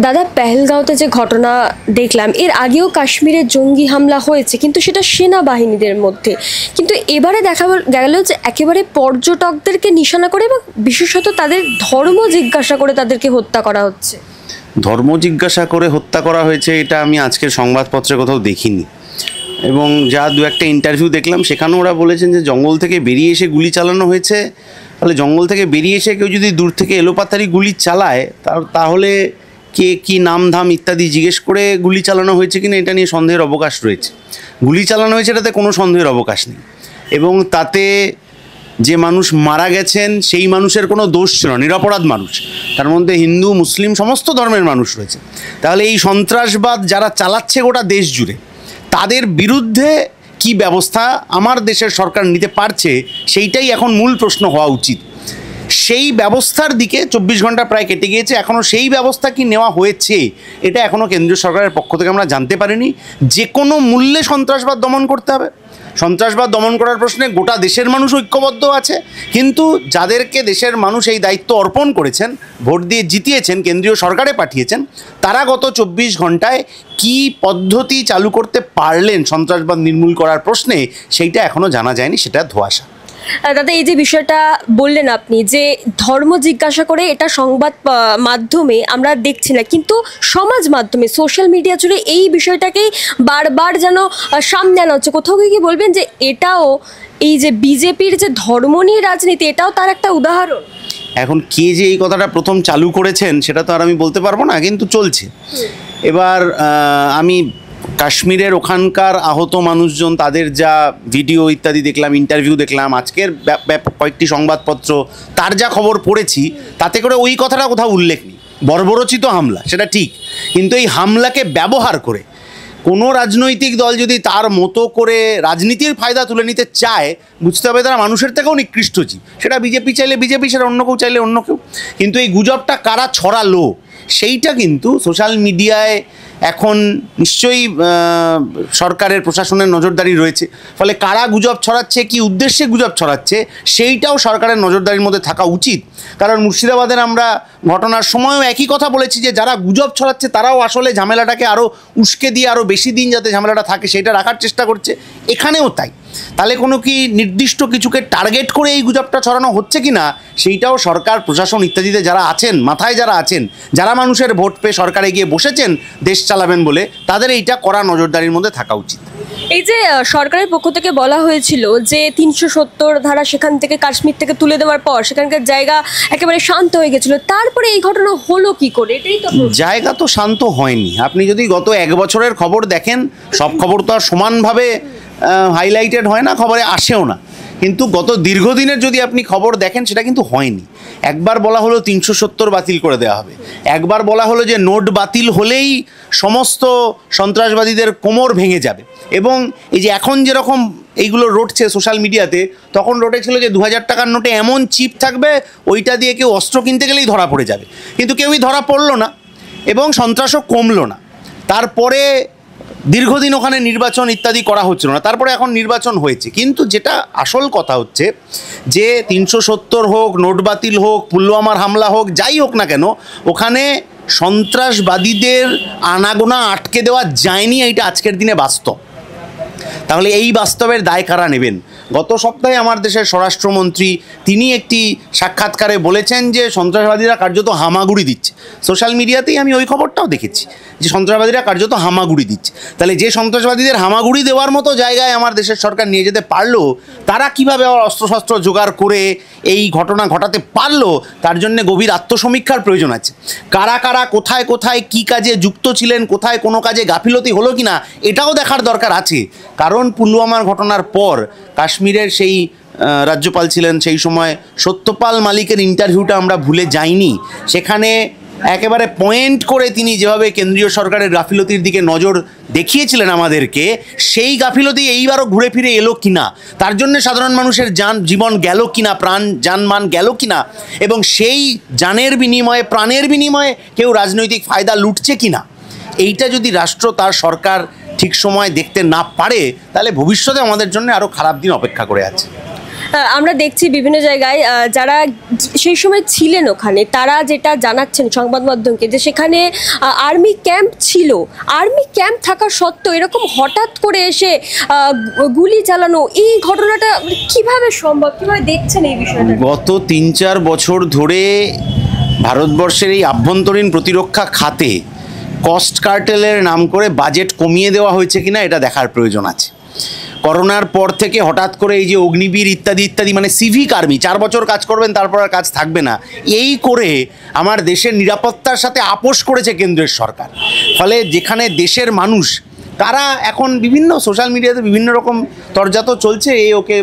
দাদা, পেহেলগাঁওতে যে ঘটনা দেখলাম, এর আগেও কাশ্মীরে জঙ্গি হামলা হয়েছে, কিন্তু সেটা সেনাবাহিনীদের মধ্যে। কিন্তু এবারে দেখা গেল যে একেবারে পর্যটকদেরকে নিশানা করে এবং বিশেষত তাদের ধর্ম জিজ্ঞাসা করে তাদেরকে হত্যা করা হচ্ছে। ধর্ম জিজ্ঞাসা করে হত্যা করা হয়েছে এটা আমি আজকের সংবাদপত্রে কোথাও দেখিনি, এবং যা দু একটা ইন্টারভিউ দেখলাম সেখানে ওরা বলেছেন যে জঙ্গল থেকে বেরিয়ে এসে গুলি চালানো হয়েছে। তাহলে জঙ্গল থেকে বেরিয়ে এসে কেউ যদি দূর থেকে এলোপাতারি গুলি চালায় তাহলে কে কী নাম ধাম ইত্যাদি জিজ্ঞেস করে গুলি চালানো হয়েছে কিনা এটা নিয়ে সন্দেহের অবকাশ রয়েছে। গুলি চালানো হয়েছে এটাতে কোনো সন্দেহের অবকাশ নেই, এবং তাতে যে মানুষ মারা গেছেন সেই মানুষের কোনো দোষ ছিল না, নিরপরাধ মানুষ, তার মধ্যে হিন্দু মুসলিম সমস্ত ধর্মের মানুষ রয়েছে। তাহলে এই সন্ত্রাসবাদ যারা চালাচ্ছে গোটা দেশ জুড়ে, তাদের বিরুদ্ধে কি ব্যবস্থা আমার দেশের সরকার নিতে পারছে সেইটাই এখন মূল প্রশ্ন হওয়া উচিত। সেই ব্যবস্থার দিকে 24 ঘন্টা প্রায় কেটে গিয়েছে, এখনও সেই ব্যবস্থা কি নেওয়া হয়েছে এটা এখনও কেন্দ্রীয় সরকারের পক্ষ থেকে আমরা জানতে পারিনি। যে কোনো মূল্যে সন্ত্রাসবাদ দমন করতে হবে। সন্ত্রাসবাদ দমন করার প্রশ্নে গোটা দেশের মানুষ ঐক্যবদ্ধ আছে, কিন্তু যাদেরকে দেশের মানুষ এই দায়িত্ব অর্পণ করেছেন, ভোট দিয়ে জিতিয়েছেন, কেন্দ্রীয় সরকারে পাঠিয়েছেন, তারা গত 24 ঘন্টায় কি পদ্ধতি চালু করতে পারলেন সন্ত্রাসবাদ নির্মূল করার প্রশ্নে, সেইটা এখনও জানা যায়নি, সেটা ধোঁয়াশা। দাদা, এই যে বিষয়টা বললেন আপনি যে ধর্ম জিজ্ঞাসা করে, এটা সংবাদ মাধ্যমে আমরা দেখছি না, কিন্তু সমাজ মাধ্যমে সোশ্যাল মিডিয়া জুড়ে এই বিষয়টাকেই বারবার যেন সামনে আনা হচ্ছে। কোথাও কি বলবেন যে এটাও এই যে বিজেপির যে ধর্ম নিয়ে রাজনীতি, এটাও তার একটা উদাহরণ? এখন কে যে এই কথাটা প্রথম চালু করেছেন সেটা তো আর আমি বলতে পারবো না, কিন্তু চলছে। এবার আমি কাশ্মীরের ওখানকার আহত মানুষজন, তাদের যা ভিডিও ইত্যাদি দেখলাম, ইন্টারভিউ দেখলাম, আজকের কয়েকটি সংবাদপত্র তার যা খবর পড়েছি, তাতে করে ওই কথাটা কোথাও উল্লেখ নেই। বর্বরচিত হামলা সেটা ঠিক, কিন্তু এই হামলাকে ব্যবহার করে কোনো রাজনৈতিক দল যদি তার মতো করে রাজনীতির ফায়দা তুলে নিতে চায়, বুঝতে হবে তারা মানুষের থেকেও নিকৃষ্ট জীব। সেটা বিজেপি চাইলে বিজেপি, সেটা অন্য কেউ চাইলে অন্য কেউ। কিন্তু এই গুজবটা কারা ছড়ালো সেইটা কিন্তু সোশ্যাল মিডিয়ায় এখন নিশ্চয়ই সরকারের প্রশাসনের নজরদারি রয়েছে। ফলে কারা গুজব ছড়াচ্ছে, কি উদ্দেশ্যে গুজব ছড়াচ্ছে, সেইটাও সরকারের নজরদারির মধ্যে থাকা উচিত। কারণ মুর্শিদাবাদের আমরা ঘটনার সময়ও একই কথা বলেছি যে যারা গুজব ছড়াচ্ছে তারাও আসলে ঝামেলাটাকে আরও উস্কে দিয়ে আরও বেশি দিন যাতে ঝামেলাটা থাকে সেটা রাখার চেষ্টা করছে, এখানেও তাই। তাহলে কোনো কি নির্দিষ্ট কিছুকে টার্গেট করে এই গুজবটা ছড়ানো হচ্ছে কি না, সেইটাও সরকার প্রশাসন ইত্যাদিতে যারা আছেন, মাথায় যারা আছেন, যারা মানুষের ভোট পেয়ে সরকারে গিয়ে বসেছেন দেশ চালাবেন বলে, তাদের এইটা কড়া নজরদারির মধ্যে থাকা উচিত। এই যে সরকারের পক্ষ থেকে বলা হয়েছিল যে 370 ধারা সেখান থেকে কাশ্মীর থেকে তুলে দেওয়ার পর সেখানকার জায়গা একেবারে শান্ত হয়ে গেছিল, তারপরে এই ঘটনা হলো কি করে? এটাই তো জায়গা তো শান্ত হয়নি। আপনি যদি গত 1 বছরের খবর দেখেন, সব খবর তো আর সমানভাবে হাইলাইটেড হয় না, খবরে আসেও না, কিন্তু গত দীর্ঘদিনের যদি আপনি খবর দেখেন সেটা কিন্তু হয়নি। একবার বলা হলো 370 বাতিল করে দেওয়া হবে, একবার বলা হলো যে নোট বাতিল হলেই সমস্ত সন্ত্রাসবাদীদের কোমর ভেঙে যাবে, এবং এই যে এখন যেরকম এইগুলো রটছে সোশ্যাল মিডিয়াতে, তখন রটেছিল যে 2000 টাকার নোটে এমন চিপ থাকবে ওইটা দিয়ে কেউ অস্ত্র কিনতে গেলেই ধরা পড়ে যাবে, কিন্তু কেউই ধরা পড়লো না এবং সন্ত্রাসও কমলো না। তারপরে দীর্ঘদিন ওখানে নির্বাচন ইত্যাদি করা হচ্ছিল না, তারপরে এখন নির্বাচন হয়েছে। কিন্তু যেটা আসল কথা হচ্ছে যে 370 হোক, নোট বাতিল হোক, পুলওয়ামার হামলা হোক, যাই হোক না কেন, ওখানে সন্ত্রাসবাদীদের আনাগোনা আটকে দেওয়া যায়নি, এইটা আজকের দিনে বাস্তব। তাহলে এই বাস্তবের দায় কারা নেবেন? গত সপ্তাহে আমার দেশের স্বরাষ্ট্রমন্ত্রী তিনি একটি সাক্ষাৎকারে বলেছেন যে সন্ত্রাসবাদীরা কার্যত হামাগুড়ি দিচ্ছে। সোশ্যাল মিডিয়াতেই আমি ওই খবরটাও দেখেছি যে সন্ত্রাসবাদীরা কার্যত হামাগুড়ি দিচ্ছে। তাহলে যে সন্ত্রাসবাদীদের হামাগুড়ি দেওয়ার মতো জায়গায় আমার দেশের সরকার নিয়ে যেতে পারলো, তারা কীভাবে অস্ত্রশস্ত্র জোগাড় করে এই ঘটনা ঘটাতে পারলো, তার জন্য গভীর আত্মসমীক্ষার প্রয়োজন আছে। কারা কারা কোথায় কোথায় কী কাজে যুক্ত ছিলেন, কোথায় কোনো কাজে গাফিলতি হলো কি না, এটাও দেখার দরকার আছে। কারণ পুলওয়ামার ঘটনার পর কাশ্মীরের সেই রাজ্যপাল ছিলেন সেই সময় সত্যপাল মালিকের ইন্টারভিউটা আমরা ভুলে যাইনি। সেখানে একেবারে পয়েন্ট করে তিনি যেভাবে কেন্দ্রীয় সরকারের গাফিলতির দিকে নজর দেখিয়েছিলেন আমাদেরকে, সেই গাফিলতি এইবারও ঘুরে ফিরে এলো কিনা, তার জন্য সাধারণ মানুষের জীবন গেল কিনা, প্রাণ জানমান গেল কিনা, এবং সেই জানের বিনিময়ে, প্রাণের বিনিময়ে কেউ রাজনৈতিক ফায়দা লুটছে কিনা, এইটা যদি রাষ্ট্র, তার সরকার ঠিক সময় দেখতে না পারে, তাহলে ভবিষ্যতে আমাদের জন্য আরও খারাপ দিন অপেক্ষা করে আছে। আমরা দেখছি বিভিন্ন জায়গায় যারা সেই সময় ছিলেন ওখানে, তারা যেটা জানাচ্ছেন সংবাদ মাধ্যমকে, যে সেখানে আর্মি ক্যাম্প ছিল, আর্মি ক্যাম্প থাকা সত্ত্বেও এরকম হঠাৎ করে এসে গুলি চালানো, এই ঘটনাটা কিভাবে সম্ভব, কিভাবে দেখছেন এই বিষয়টা? গত 3-4 বছর ধরে ভারতবর্ষের এই আভ্যন্তরীণ প্রতিরক্ষা খাতে কস্ট কার্টেলের নাম করে বাজেট কমিয়ে দেওয়া হয়েছে কিনা এটা দেখার প্রয়োজন আছে। করোনার পর থেকে হঠাৎ করে এই যে অগ্নিবীর ইত্যাদি ইত্যাদি, মানে সিভিক আর্মি 4 বছর কাজ করবেন তারপর আর কাজ থাকবে না, এই করে আমার দেশের নিরাপত্তার সাথে আপোষ করেছে কেন্দ্রের সরকার। ফলে যেখানে দেশের মানুষ, তারা এখন বিভিন্ন সোশ্যাল মিডিয়াতে বিভিন্ন রকম তরজাত চলছে, এ ওকে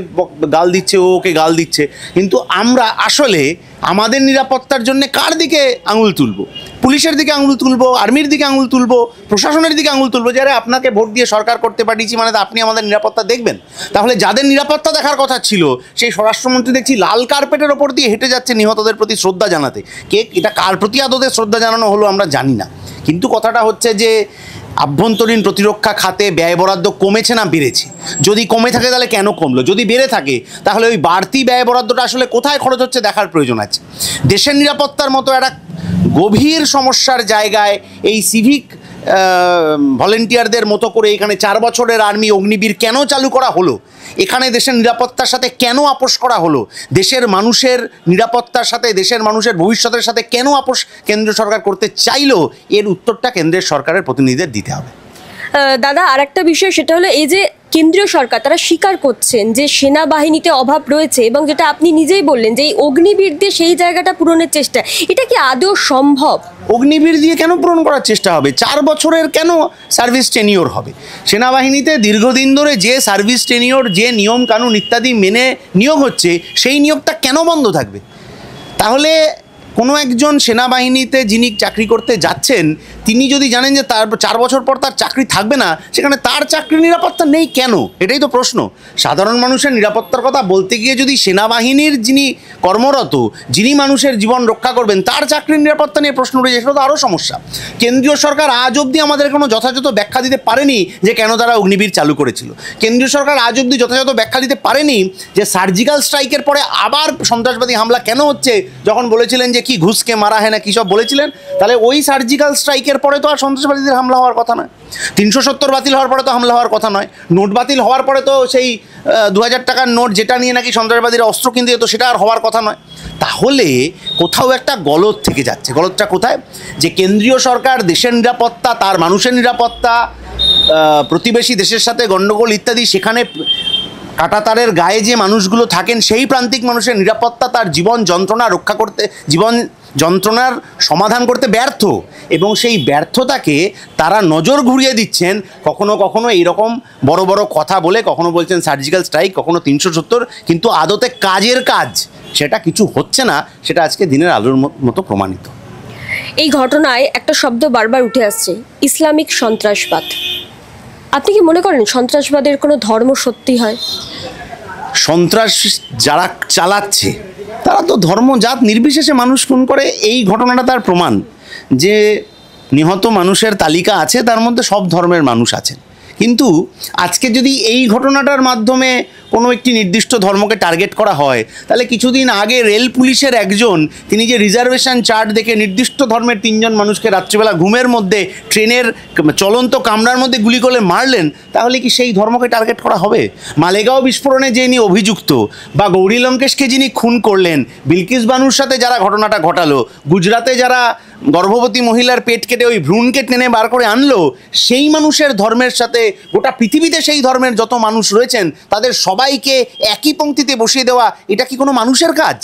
গাল দিচ্ছে, ও ওকে গাল দিচ্ছে, কিন্তু আমরা আসলে আমাদের নিরাপত্তার জন্য কার দিকে আঙুল তুলব? পুলিশের দিকে আঙুল তুলবো, আর্মির দিকে আঙুল তুলবো, প্রশাসনের দিকে আঙুল তুলবো? যারা আপনাকে ভোট দিয়ে সরকার করতে পাঠিয়েছি মানে আপনি আমাদের নিরাপত্তা দেখবেন? তাহলে যাদের নিরাপত্তা দেখার কথা ছিল সেই স্বরাষ্ট্রমন্ত্রী দেখছি লাল কার্পেটের ওপর দিয়ে হেঁটে যাচ্ছে নিহতদের প্রতি শ্রদ্ধা জানাতে। এটা কার প্রতি আদতে শ্রদ্ধা জানানো হলো আমরা জানি না, কিন্তু কথাটা হচ্ছে যে আভ্যন্তরীণ প্রতিরক্ষা খাতে ব্যয় বরাদ্দ কমেছে না বেড়েছে? যদি কমে থাকে তাহলে কেন কমলো? যদি বেড়ে থাকে তাহলে ওই বাড়তি ব্যয় বরাদ্দটা আসলে কোথায় খরচ হচ্ছে দেখার প্রয়োজন আছে। দেশের নিরাপত্তার মতো একটা গভীর সমস্যার জায়গায় এই সিভিক ভলেন্টিয়ারদের মতো করে এখানে 4 বছরের আর্মি অগ্নিবীর কেন চালু করা হলো? এখানে দেশের নিরাপত্তার সাথে কেন আপোষ করা হলো? দেশের মানুষের নিরাপত্তার সাথে, দেশের মানুষের ভবিষ্যতের সাথে কেন আপোষ কেন্দ্র সরকার করতে চাইলো? এর উত্তরটা কেন্দ্রের সরকারের প্রতিনিধিদের দিতে হবে। দাদা, আর একটা বিষয়, সেটা হলো এই যে কেন্দ্রীয় সরকার তারা স্বীকার করছেন যে সেনাবাহিনীতে অভাব রয়েছে, এবং যেটা আপনি নিজেই বললেন যে এই অগ্নিবীর দিয়ে সেই জায়গাটা পূরণের চেষ্টা, এটা কি আদৌ সম্ভব? অগ্নিবীর দিয়ে কেন পূরণ করার চেষ্টা হবে? 4 বছরের কেন সার্ভিস টেনিওর হবে? সেনাবাহিনীতে দীর্ঘদিন ধরে যে সার্ভিস টেনিওর, যে নিয়ম কানুন ইত্যাদি মেনে নিয়োগ হচ্ছে, সেই নিয়োগটা কেন বন্ধ থাকবে? তাহলে কোনো একজন সেনাবাহিনীতে যিনি চাকরি করতে যাচ্ছেন, তিনি যদি জানেন যে তার 4 বছর পর তার চাকরি থাকবে না, সেখানে তার চাকরির নিরাপত্তা নেই কেন? এটাই তো প্রশ্ন। সাধারণ মানুষের নিরাপত্তার কথা বলতে গিয়ে যদি সেনাবাহিনীর যিনি কর্মরত, যিনি মানুষের জীবন রক্ষা করবেন, তার চাকরির নিরাপত্তা নিয়ে প্রশ্ন উঠেছে, সেটা তো আরও সমস্যা। কেন্দ্রীয় সরকার আজ অবধি আমাদের কোনো যথাযথ ব্যাখ্যা দিতে পারেনি যে কেন তারা অগ্নিবীর চালু করেছিল। কেন্দ্রীয় সরকার আজ অবধি যথাযথ ব্যাখ্যা দিতে পারেনি যে সার্জিক্যাল স্ট্রাইকের পরে আবার সন্ত্রাসবাদী হামলা কেন হচ্ছে, যখন বলেছিলেন যে কি ঘুষকে মারা হয় না কী সব বলেছিলেন, তাহলে ওই সার্জিক্যাল স্ট্রাইকের পরে তো আর সন্ত্রাসবাদীদের হামলা হওয়ার কথা নয়। 370 বাতিল হওয়ার পরে তো হামলা হওয়ার কথা নয়। নোট বাতিল হওয়ার পরে তো সেই 2000 টাকার নোট যেটা নিয়ে নাকি সন্ত্রাসবাদীরা অস্ত্র কিনতে যেত, সেটা আর হওয়ার কথা নয়। তাহলে কোথাও একটা গলদ থেকে যাচ্ছে। গলদটা কোথায়? যে কেন্দ্রীয় সরকার দেশের নিরাপত্তা, তার মানুষের নিরাপত্তা, প্রতিবেশী দেশের সাথে গণ্ডগোল ইত্যাদি, সেখানে কাঁটাতারের গায়ে যে মানুষগুলো থাকেন সেই প্রান্তিক মানুষের নিরাপত্তা, তার জীবন যন্ত্রণা রক্ষা করতে, জীবন যন্ত্রণার সমাধান করতে ব্যর্থ, এবং সেই ব্যর্থতাকে তারা নজর ঘুরিয়ে দিচ্ছেন কখনো কখনো এইরকম বড় বড় কথা বলে, কখনো বলছেন সার্জিক্যাল স্ট্রাইক, কখনো 370, কিন্তু আদতে কাজের কাজ সেটা কিছু হচ্ছে না। সেটা আজকে দিনের আলোর মতো প্রমাণিত। এই ঘটনায় একটা শব্দ বারবার উঠে আসছে, ইসলামিক সন্ত্রাসবাদ। আপনি কি মনে করেন সন্ত্রাসবাদের কোনো ধর্ম সত্যি হয়? সন্ত্রাস যারা চালাচ্ছে তারা তো ধর্ম জাত নির্বিশেষে মানুষ খুন করে। এই ঘটনাটা তার প্রমাণ যে নিহত মানুষের তালিকা আছে, তার মধ্যে সব ধর্মের মানুষ আছেন। কিন্তু আজকে যদি এই ঘটনাটার মাধ্যমে কোনো একটি নির্দিষ্ট ধর্মকে টার্গেট করা হয়, তাহলে কিছুদিন আগে রেল পুলিশের একজন, তিনি যে রিজার্ভেশন চার্ট দেখে নির্দিষ্ট ধর্মের 3 জন মানুষকে রাত্রিবেলা ঘুমের মধ্যে ট্রেনের চলন্ত কামরার মধ্যে গুলি করে মারলেন, তাহলে কি সেই ধর্মকে টার্গেট করা হবে? মালেগাঁও বিস্ফোরণে যিনি অভিযুক্ত, বা গৌরী লঙ্কেশকে যিনি খুন করলেন, বিলকিস বানুর সাথে যারা ঘটনাটা ঘটালো, গুজরাতে যারা গর্ভবতী মহিলার পেট কেটে ওই ভ্রূণকে টেনে বার করে আনলো, সেই মানুষের ধর্মের সাথে গোটা পৃথিবীতে সেই ধর্মের যত মানুষ রয়েছেন তাদের সবাইকে একই পংক্তিতে বসিয়ে দেওয়া, এটা কি কোনো মানুষের কাজ?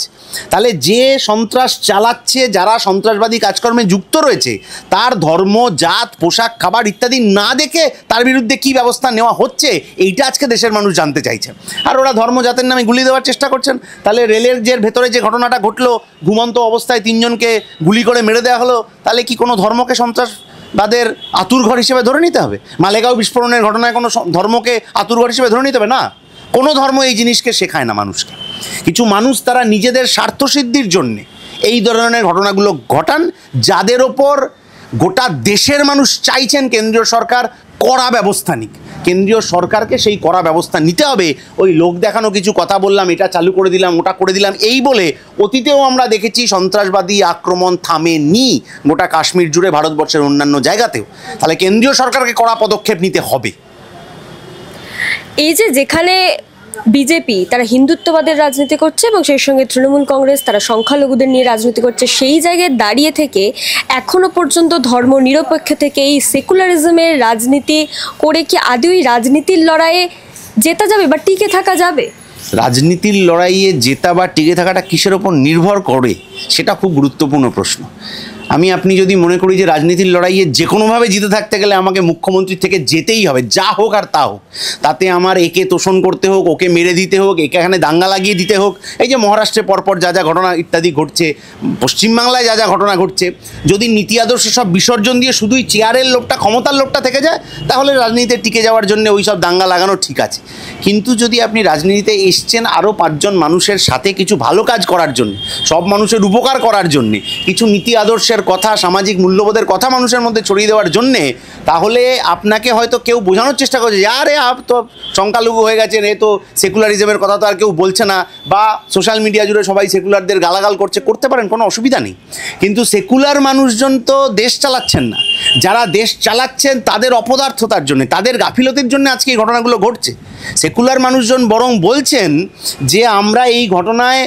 তাহলে যে সন্ত্রাস চালাচ্ছে, যারা সন্ত্রাসবাদী কাজকর্মে যুক্ত রয়েছে, তার ধর্ম, জাত, পোশাক, খাবার ইত্যাদি না দেখে তার বিরুদ্ধে কী ব্যবস্থা নেওয়া হচ্ছে, এইটা আজকে দেশের মানুষ জানতে চাইছে। আর ওরা ধর্ম জাতের নামে গুলি দেওয়ার চেষ্টা করছেন। তাহলে রেলের যে ভেতরে যে ঘটনাটা ঘটলো, ঘুমন্ত অবস্থায় 3 জনকে গুলি করে মেরে দেওয়া হলো, তাহলে কি কোনো ধর্মকে সন্ত্রাসবাদের আতুরঘর হিসেবে ধরে নিতে হবে? মালেগাঁও বিস্ফোরণের ঘটনায় কোনো ধর্মকে আতুরঘর হিসেবে ধরে নিতে হবে না। কোনো ধর্ম এই জিনিসকে শেখায় না মানুষকে। কিছু মানুষ তারা নিজেদের স্বার্থসিদ্ধির জন্যে এই ধরনের ঘটনাগুলো ঘটান, যাদের ওপর গোটা দেশের মানুষ চাইছেন কেন্দ্রীয় সরকার কড়া ব্যবস্থা নিক, কেন্দ্রীয় সরকারকে সেই কড়া ব্যবস্থা নিতে হবে। ওই লোক দেখানো কিছু কথা বললাম, এটা চালু করে দিলাম, ওটা করে দিলাম, এই বলে অতীতেও আমরা দেখেছি সন্ত্রাসবাদী আক্রমণ থামেনি গোটা কাশ্মীর জুড়ে, ভারতবর্ষের অন্যান্য জায়গাতেও। তাহলে কেন্দ্রীয় সরকারকে কড়া পদক্ষেপ নিতে হবে। এই যে যেখানে বিজেপি তারা হিন্দুত্ববাদের রাজনীতি করছে এবং সেই সঙ্গে তৃণমূল কংগ্রেস তারা সংখ্যালঘুদের নিয়ে রাজনীতি করছে, সেই জায়গায় দাঁড়িয়ে থেকে এখনো পর্যন্ত ধর্ম নিরপেক্ষ থেকে এই সেকুলারিজমের রাজনীতি করে কি আদৌ রাজনীতির লড়াইয়ে জেতা যাবে বা টিকে থাকা যাবে? রাজনীতির লড়াইয়ে জেতা বা টিকে থাকাটা কিসের ওপর নির্ভর করে, সেটা খুব গুরুত্বপূর্ণ প্রশ্ন। আপনি যদি মনে করি যে রাজনীতির লড়াইয়ে যে কোনোভাবে জিতে থাকতে গেলে আমাকে মুখ্যমন্ত্রী থেকে যেতেই হবে, যা হোক আর তা হোক, তাতে আমার একে তোষণ করতে হোক, ওকে মেরে দিতে হোক, একে এখানে দাঙ্গা লাগিয়ে দিতে হোক, এই যে মহারাষ্ট্রে পরপর যা যা ঘটনা ইত্যাদি ঘটছে, পশ্চিমবাংলায় যা যা ঘটনা ঘটছে, যদি নীতি আদর্শ সব বিসর্জন দিয়ে শুধুই চেয়ারের লোভটা, ক্ষমতার লোভটা থেকে যায়, তাহলে রাজনীতিতে টিকে যাওয়ার জন্য ওই সব দাঙ্গা লাগানো ঠিক আছে। কিন্তু যদি আপনি রাজনীতিতে এসছেন আরও 5 জন মানুষের সাথে কিছু ভালো কাজ করার জন্য, সব মানুষের উপকার করার জন্যে, কিছু নীতি আদর্শের কথা, সামাজিক মূল্যবোধের কথা মানুষের মধ্যে ছড়িয়ে দেওয়ার জন্যে, তাহলে আপনাকে হয়তো কেউ বোঝানোর চেষ্টা করছে যে আরে আপ তো সংখ্যালঘু হয়ে গেছেন, এ তো সেকুলারিজমের কথা তো আর কেউ বলছে না, বা সোশ্যাল মিডিয়া জুড়ে সবাই সেকুলারদের গালাগাল করছে, করতে পারেন, কোনো অসুবিধা নেই। কিন্তু সেকুলার মানুষজন তো দেশ চালাচ্ছেন না। যারা দেশ চালাচ্ছেন তাদের অপদার্থতার জন্য, তাদের গাফিলতির জন্য আজকে এই ঘটনাগুলো ঘটছে। সেকুলার মানুষজন বরং বলছেন যে আমরা এই ঘটনায়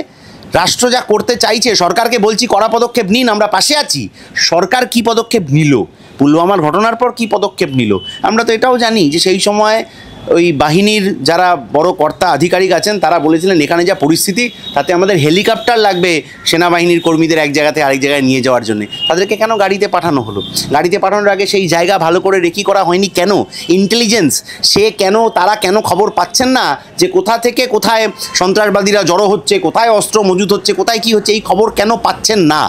রাষ্ট্র যা করতে চাইছে, সরকারকে বলছি কড়া পদক্ষেপ নিন, আমরা পাশে আছি। সরকার কি পদক্ষেপ নিল, পুলওয়ামার ঘটনার পর কি পদক্ষেপ নিল, আমরা তো এটাও জানি যে সেই সময় ওই বাহিনীর যারা বড় কর্তা আধিকারিক আছেন তারা বলেছিলেন এখানে যা পরিস্থিতি, তাতে আমাদের হেলিকপ্টার লাগবে সেনাবাহিনীর কর্মীদের এক জায়গা থেকে আরেক জায়গায় নিয়ে যাওয়ার জন্য। তাদেরকে কেন গাড়িতে পাঠানো হলো? গাড়িতে পাঠানোর আগে সেই জায়গা ভালো করে রেকি করা হয়নি কেন? ইন্টেলিজেন্স তারা কেন খবর পাচ্ছেন না যে কোথা থেকে কোথায় সন্ত্রাসবাদীরা জড়ো হচ্ছে, কোথায় অস্ত্র মজুত হচ্ছে, কোথায় কি হচ্ছে, এই খবর কেন পাচ্ছেন না?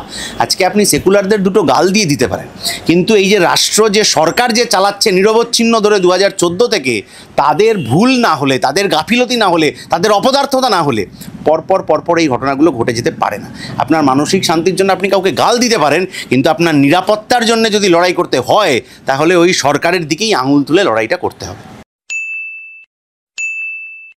আজকে আপনি সেকুলারদের দুটো গাল দিয়ে দিতে পারেন, কিন্তু এই যে রাষ্ট্র, যে সরকার যে চালাচ্ছে নিরবচ্ছিন্ন ধরে 2014 থেকে, তাদের ভুল না হলে, তাদের গাফিলতি না হলে, তাদের অপদার্থতা না হলে পরপর এই ঘটনাগুলো ঘটে যেতে পারে না। আপনার মানসিক শান্তির জন্য আপনি কাউকে গাল দিতে পারেন, কিন্তু আপনার নিরাপত্তার জন্য যদি লড়াই করতে হয়, তাহলে ওই সরকারের দিকেই আঙুল তুলে লড়াইটা করতে হবে।